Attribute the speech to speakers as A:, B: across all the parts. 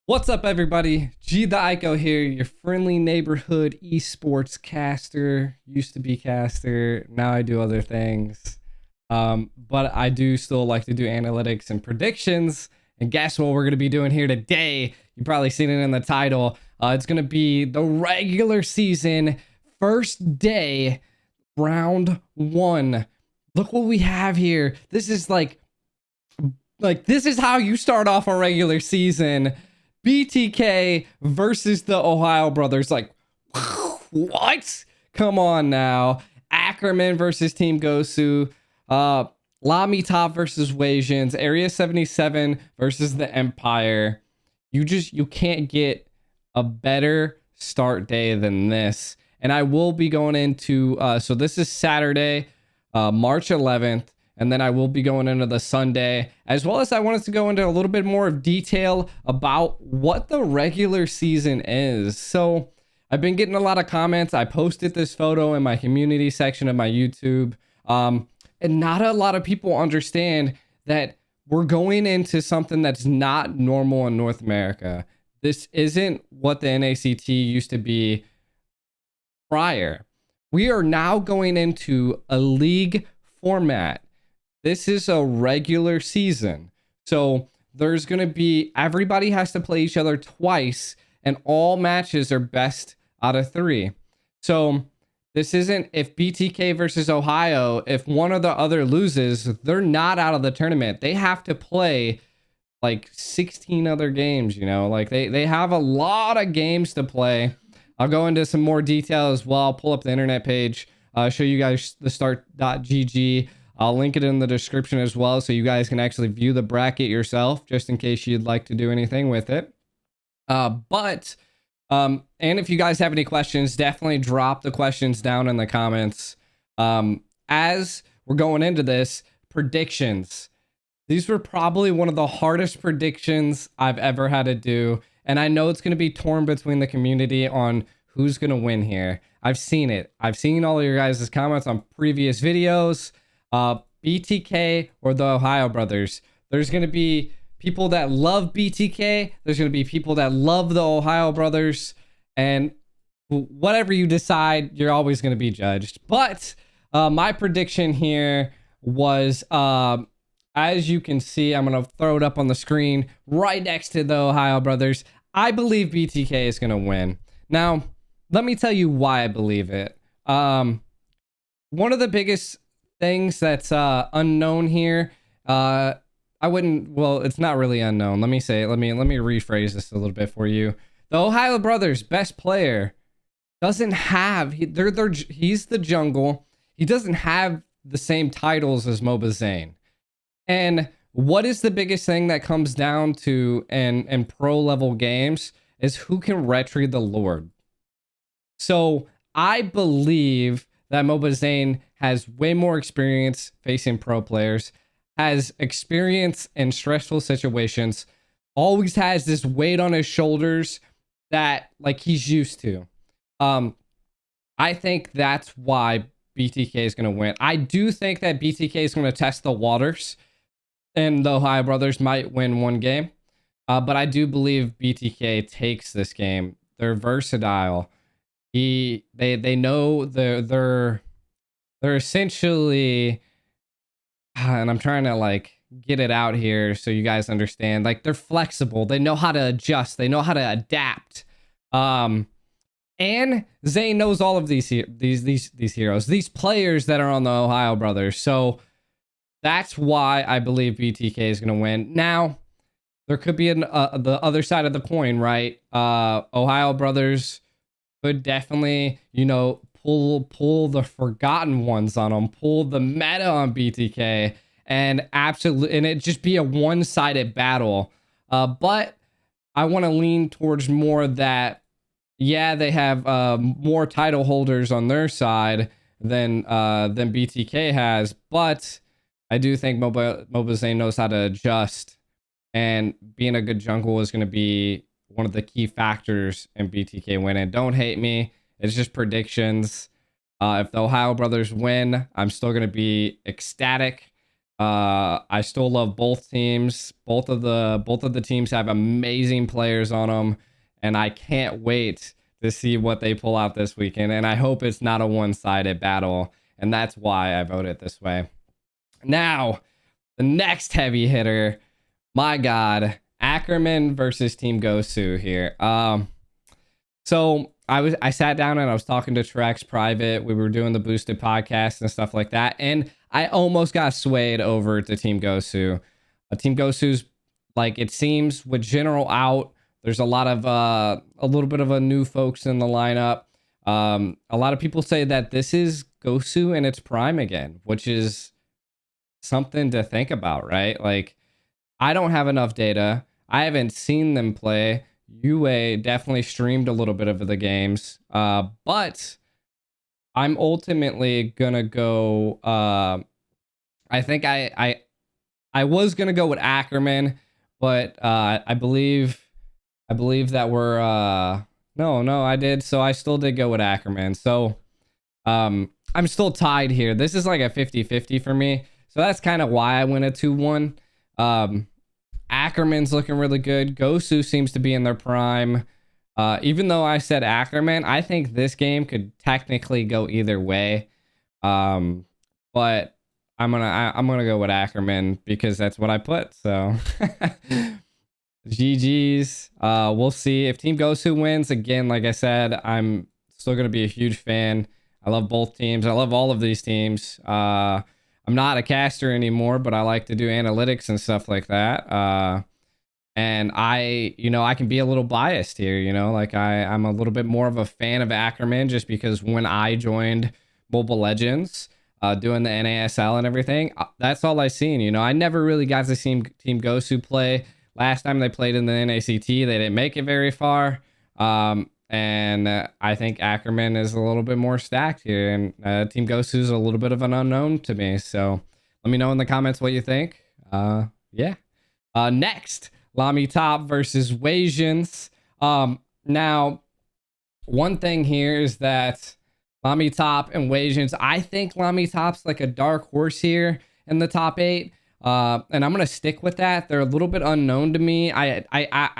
A: What's up, everybody? G the Ico here, your friendly neighborhood esports caster. Used to be caster, now I do other things. But I do still like to do analytics and predictions. And guess what we're going to be doing here today? You've probably seen it in the title. It's going to be the regular season, first day, round one. Look what we have here. This is like this is how you start off a regular season. BTK versus the Ohio brothers. Like, what? Come on now. ACKERMAN versus Team Gosu. LAIMITOP versus WASIANS. Area 77 versus the Empire. You can't get a better start day than this. And I will be going into, so this is Saturday, March 11th. And then I will be going into the Sunday, as well as I wanted to go into a little bit more of detail about what the regular season is. So I've been getting a lot of comments. I posted this photo in my community section of my YouTube. And not a lot of people understand that we're going into something that's not normal in North America. This isn't what the NACT used to be prior. We are now going into a league format. This is a regular season. So there's going to be, everybody has to play each other twice, and all matches are best out of 3. So this isn't if BTK versus Ohio, if one or the other loses, they're not out of the tournament. They have to play like 16 other games, you know, like they have a lot of games to play. I'll go into some more detail as well. I'll pull up the internet page, show you guys the start.gg. I'll link it in the description as well, so you guys can actually view the bracket yourself, just in case you'd like to do anything with it. And if you guys have any questions, definitely drop the questions down in the comments. As we're going into this, predictions. These were probably one of the hardest predictions I've ever had to do, and I know it's going to be torn between the community on who's going to win here. I've seen it. I've seen all of your guys' comments on previous videos. BTK or the Ohio brothers. There's going to be people that love BTK. There's going to be people that love the Ohio brothers. And whatever you decide, you're always going to be judged. But my prediction here was, as you can see, I'm going to throw it up on the screen right next to the Ohio brothers. I believe BTK is going to win. Now, let me tell you why I believe it. One of the biggest things that's unknown here, I wouldn't, well, it's not really unknown. Let me rephrase this a little bit for you. The Ohio brothers best player doesn't have, he's the jungle. He doesn't have the same titles as Moba Zane. And what is the biggest thing that comes down to in pro level games is who can retrieve the Lord. So I believe that Moba Zane has way more experience facing pro players, has experience in stressful situations, always has this weight on his shoulders that like he's used to. I think that's why BTK is going to win. I do think that BTK is going to test the waters, and the Ohio brothers might win one game. But I do believe BTK takes this game. They're versatile. They know they're essentially, and I'm trying to like get it out here so you guys understand, like they're flexible. They know how to adjust. They know how to adapt. And Zane knows all of these heroes, these players that are on the Ohio brothers. So that's why I believe BTK is going to win. Now, there could be the other side of the coin, right? Ohio brothers could definitely, you know, pull the forgotten ones on them, pull the meta on BTK, and it just be a one-sided battle. But I want to lean towards more that, yeah, they have more title holders on their side than BTK has, but I do think Moba Zane knows how to adjust, and being a good jungle is going to be one of the key factors in BTK winning. Don't hate me. It's just predictions. If the Ohio brothers win, I'm still going to be ecstatic. I still love both teams. Both of the teams have amazing players on them, and I can't wait to see what they pull out this weekend. And I hope it's not a one-sided battle, and that's why I voted this way. Now, the next heavy hitter, my God, ACKERMAN versus Team Gosu here. So I sat down and I was talking to Trex private. We were doing the boosted podcast and stuff like that, and I almost got swayed over to Team Gosu. Team Gosu's, like, it seems with General out, there's a lot of a little bit of a new folks in the lineup. A lot of people say that this is Gosu in its prime again, which is something to think about, right? Like, I don't have enough data. I haven't seen them play. UA definitely streamed a little bit of the games, but I'm ultimately gonna go. I think I was gonna go with ACKERMAN, but I believe that we're no, I did. So I still did go with ACKERMAN. So I'm still tied here. This is like a 50-50 for me. So that's kind of why I went a 2-1. ACKERMAN's looking really good. Gosu seems to be in their prime. Even though I said ACKERMAN, I think this game could technically go either way. But I'm gonna go with ACKERMAN because that's what I put. So GG's. We'll see if Team Gosu wins again. Like I said, I'm still gonna be a huge fan. I love both teams. I love all of these teams. I'm not a caster anymore, but I like to do analytics and stuff like that. And I can be a little biased here, like I'm a little bit more of a fan of ACKERMAN just because when I joined Mobile Legends, doing the NASL and everything, that's all I seen. I never really got to see Team Gosu play. Last time they played in the NACT, they didn't make it very far. And I think ACKERMAN is a little bit more stacked here, and Team Gosu is a little bit of an unknown to me. So let me know in the comments what you think. Yeah. Next, LAIMITOP versus WASIANS. Now, one thing here is that LAIMITOP and WASIANS, I think LAIMITOP's like a dark horse here in the top 8. And I'm gonna stick with that. They're a little bit unknown to me. I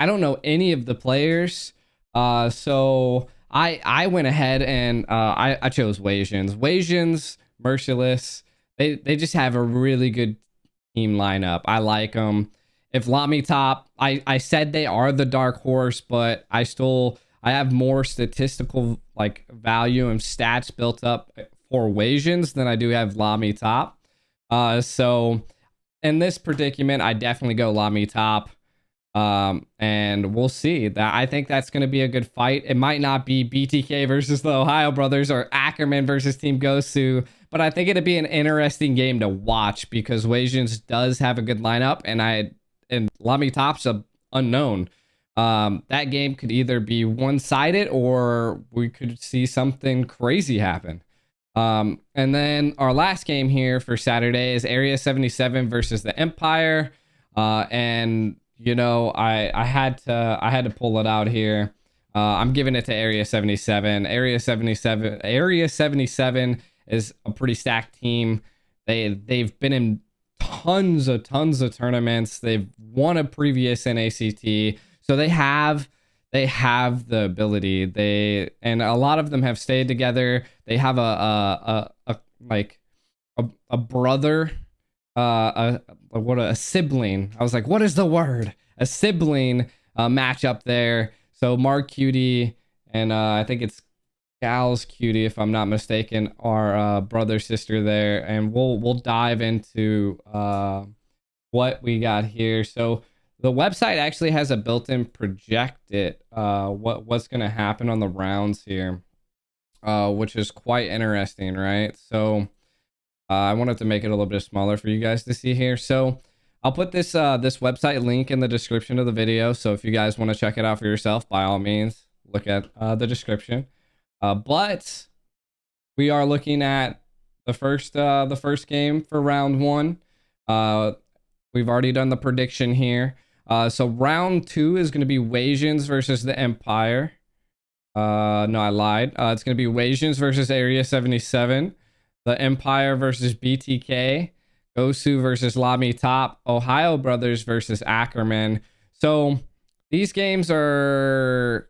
A: don't know any of the players. So I went ahead and I chose WASIANS. WASIANS, Merciless. They just have a really good team lineup. I like them. If LAIMITOP, I said they are the dark horse, but I have more statistical like value and stats built up for WASIANS than I do have LAIMITOP. So in this predicament, I definitely go LAIMITOP. And we'll see. That I think that's going to be a good fight. It might not be BTK versus the Ohio Brothers or ACKERMAN versus Team Gosu, but I think it'd be an interesting game to watch because WASIANS does have a good lineup, and LAIMITOP's a unknown. That game could either be one-sided or we could see something crazy happen. And then our last game here for Saturday is Area 77 versus the Empire. And I had to pull it out here. I'm giving it to Area 77. Area 77 is a pretty stacked team. They've been in tons of tournaments. They've won a previous NACT, so they have the ability. And a lot of them have stayed together. They have a brother. A sibling. I was like, what is the word? A sibling matchup there. So Mark Cutie and I think it's Gal's Cutie, if I'm not mistaken, are brother sister there, and we'll dive into what we got here. So the website actually has a built-in projected what's gonna happen on the rounds here, which is quite interesting, right? So I wanted to make it a little bit smaller for you guys to see here. So I'll put this website link in the description of the video. So if you guys want to check it out for yourself, by all means, look at the description. But we are looking at the first game for round 1. We've already done the prediction here. So round 2 is going to be WASIANS versus the Empire. No, I lied. It's going to be WASIANS versus Area 77. The Empire versus BTK. Gosu versus LAIMITOP, Ohio Brothers versus ACKERMAN. So these games are,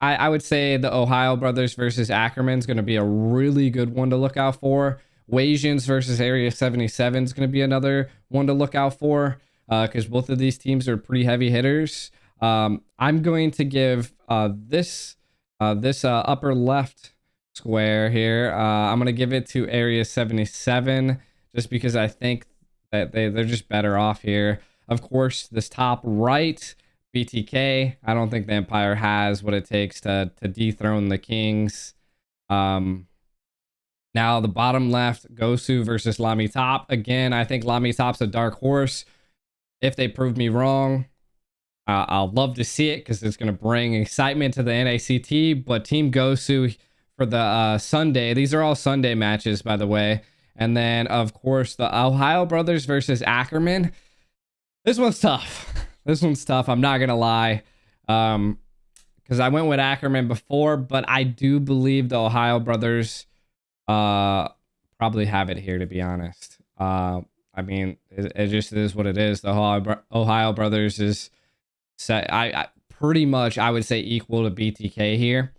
A: I would say the Ohio Brothers versus ACKERMAN is going to be a really good one to look out for. WASIANS versus Area 77 is going to be another one to look out for, because both of these teams are pretty heavy hitters. I'm going to give this upper left square here. I'm going to give it to Area 77 just because I think that they're just better off here. Of course, this top right, BTK. I don't think the Empire has what it takes to dethrone the Kings. Now the bottom left, Gosu versus LAIMITOP. Again, I think LAIMITOP's a dark horse. If they prove me wrong, I'll love to see it because it's going to bring excitement to the NACT. But Team Gosu for the Sunday. These are all Sunday matches, by the way. And then, of course, the Ohio Brothers versus ACKERMAN. This one's tough. This one's tough. I'm not going to lie. Because I went with ACKERMAN before, but I do believe the Ohio Brothers probably have it here, to be honest. I mean, it just is what it is. The Ohio Brothers is set. I pretty much, I would say, equal to BTK here.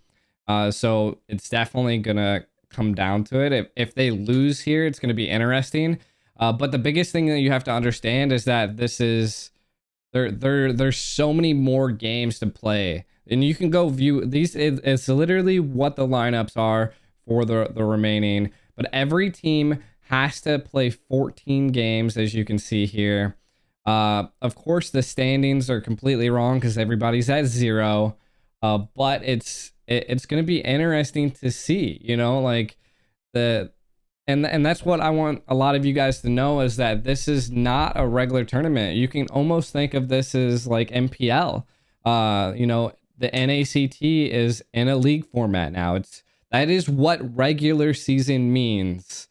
A: So it's definitely gonna come down to it. If they lose here, it's gonna be interesting. But the biggest thing that you have to understand is that this is there's so many more games to play, and you can go view these. It's literally what the lineups are for the remaining. But every team has to play 14 games, as you can see here. Of course, the standings are completely wrong because everybody's at 0. But it's going to be interesting to see, you know, like and that's what I want a lot of you guys to know, is that this is not a regular tournament. You can almost think of this as like MPL. You know, the NACT is in a league format now. That is what regular season means.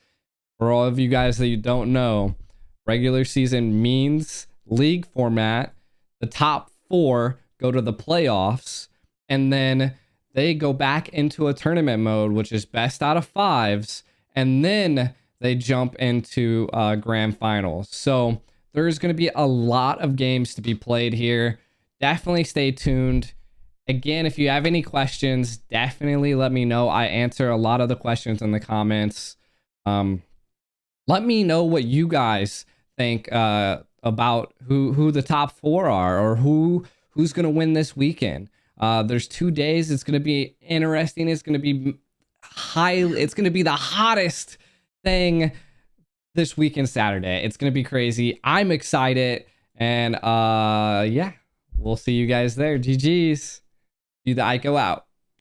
A: For all of you guys that you don't know, regular season means league format. The top 4 go to the playoffs, and then they go back into a tournament mode, which is best out of 5s, and then they jump into grand finals. So there's going to be a lot of games to be played here. Definitely stay tuned. Again, if you have any questions, definitely let me know. I answer a lot of the questions in the comments. Let me know what you guys think about who the top 4 are, or who's going to win this weekend. There's 2 days. It's going to be interesting. It's going to be it's going to be the hottest thing this weekend, Saturday. It's going to be crazy. I'm excited. And yeah, we'll see you guys there. GG's. Do the Ico out.